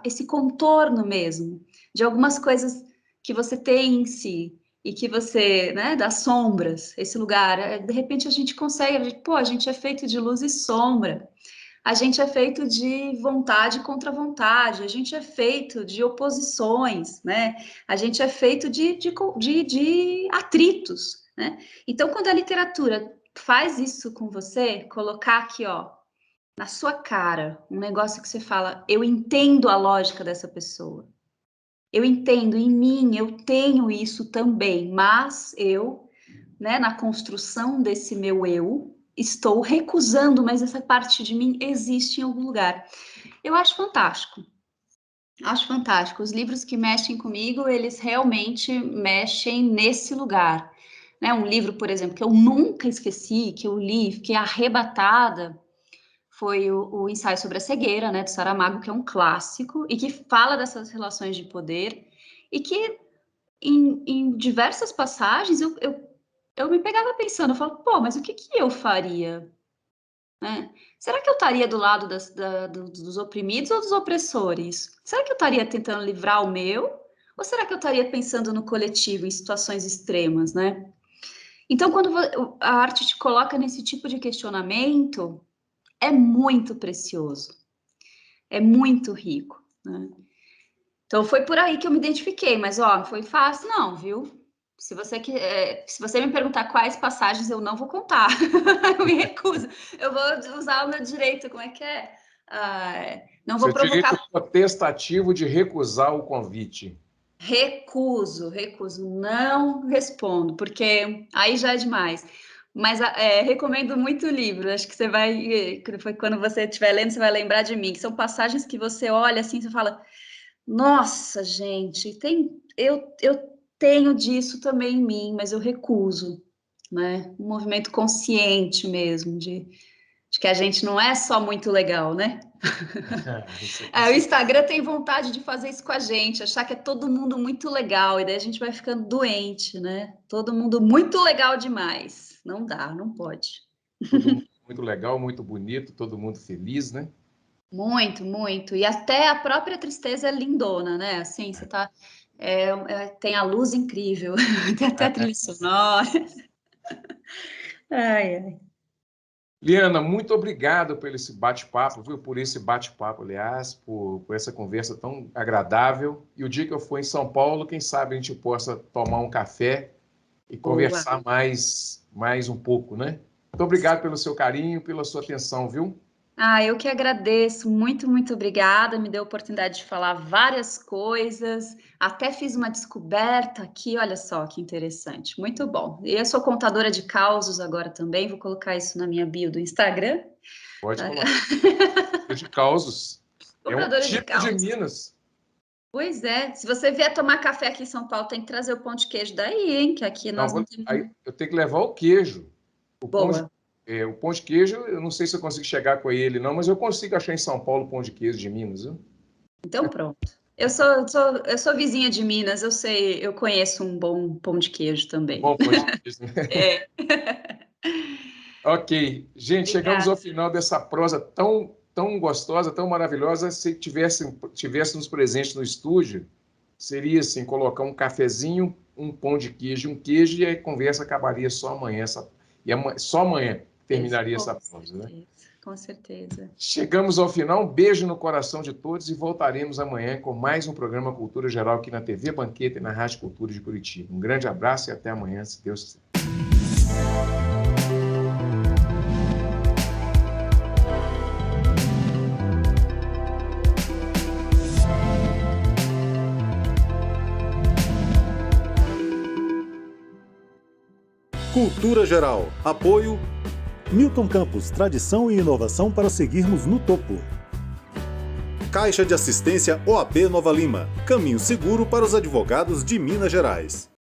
S3: esse contorno mesmo de algumas coisas que você tem em si e que você, né, das sombras, esse lugar, de repente a gente consegue, a gente é feito de luz e sombra. A gente é feito de vontade contra vontade, a gente é feito de oposições, né? A gente é feito de atritos, né? Então, quando a literatura faz isso com você, colocar aqui, ó, na sua cara, um negócio que você fala, eu entendo a lógica dessa pessoa, eu entendo, em mim, eu tenho isso também, mas eu, né, na construção desse meu eu, estou recusando, mas essa parte de mim existe em algum lugar. Eu acho fantástico. Acho fantástico. Os livros que mexem comigo, eles realmente mexem nesse lugar. Né? Um livro, por exemplo, que eu nunca esqueci, que eu li, fiquei arrebatada, foi o Ensaio sobre a Cegueira, né, do Saramago, que é um clássico, e que fala dessas relações de poder, e que em diversas passagens eu me pegava pensando, eu falo, pô, mas o que eu faria? Né? Será que eu estaria do lado dos oprimidos ou dos opressores? Será que eu estaria tentando livrar o meu? Ou será que eu estaria pensando no coletivo, em situações extremas, né? Então, quando a arte te coloca nesse tipo de questionamento, é muito precioso, é muito rico, né? Então, foi por aí que eu me identifiquei, mas, ó, não foi fácil não, viu? Se você me perguntar quais passagens, eu não vou contar. Eu me recuso. Eu vou usar o meu direito, como é que é? Não vou provocar...
S2: Seu direito potestativo de recusar o convite.
S3: Recuso. Não respondo, porque aí já é demais. Mas recomendo muito o livro. Acho que você vai... Quando você estiver lendo, você vai lembrar de mim. Que são passagens que você olha assim, você fala... Nossa, gente, eu tenho disso também em mim, mas eu recuso, né? Um movimento consciente mesmo, de que a gente não é só muito legal, né? O Instagram tem vontade de fazer isso com a gente, achar que é todo mundo muito legal, e daí a gente vai ficando doente, né? Todo mundo muito legal demais. Não dá, não pode.
S2: Todo mundo muito legal, muito bonito, todo mundo feliz, né?
S3: Muito, muito. E até a própria tristeza é lindona, né? Assim, você tá... tem a luz incrível, tem até a trilha sonora. Ai.
S2: Liana, muito obrigado por esse bate-papo, viu? Por esse bate-papo, aliás, por essa conversa tão agradável. E o dia que eu for em São Paulo, quem sabe a gente possa tomar um café e conversar mais um pouco, né? Muito obrigado pelo seu carinho, pela sua atenção, viu?
S3: Eu que agradeço, muito, muito obrigada, me deu a oportunidade de falar várias coisas, até fiz uma descoberta aqui, olha só que interessante, muito bom. E eu sou contadora de causos agora também, vou colocar isso na minha bio do Instagram.
S2: Pode colocar. De causos. É um
S3: Contadora de
S2: tipo de
S3: causos.
S2: Minas.
S3: Pois é, se você vier tomar café aqui em São Paulo, tem que trazer o pão de queijo daí, hein? Que aqui nós não temos.
S2: Aí eu tenho que levar o queijo. O
S3: Boa.
S2: o pão de queijo, eu não sei se eu consigo chegar com ele, não, mas eu consigo achar em São Paulo o pão de queijo de Minas, viu?
S3: Então pronto. Eu sou vizinha de Minas, eu sei, eu conheço um bom pão de queijo também.
S2: Bom pão de queijo, né?
S3: É.
S2: Ok. Gente, chegamos ao final dessa prosa tão gostosa, tão maravilhosa. Se tivéssemos presentes no estúdio, seria assim, colocar um cafezinho, um pão de queijo, um queijo, e a conversa acabaria só amanhã. Só amanhã terminaria essa prosa, né?
S3: Com certeza.
S2: Chegamos ao final. Um beijo no coração de todos e voltaremos amanhã com mais um programa Cultura Geral aqui na TV Banqueta e na Rádio Cultura de Curitiba. Um grande abraço e até amanhã, se Deus quiser.
S1: Cultura Geral. Apoio Newton Campus, tradição e inovação para seguirmos no topo. Caixa de Assistência OAB Nova Lima, caminho seguro para os advogados de Minas Gerais.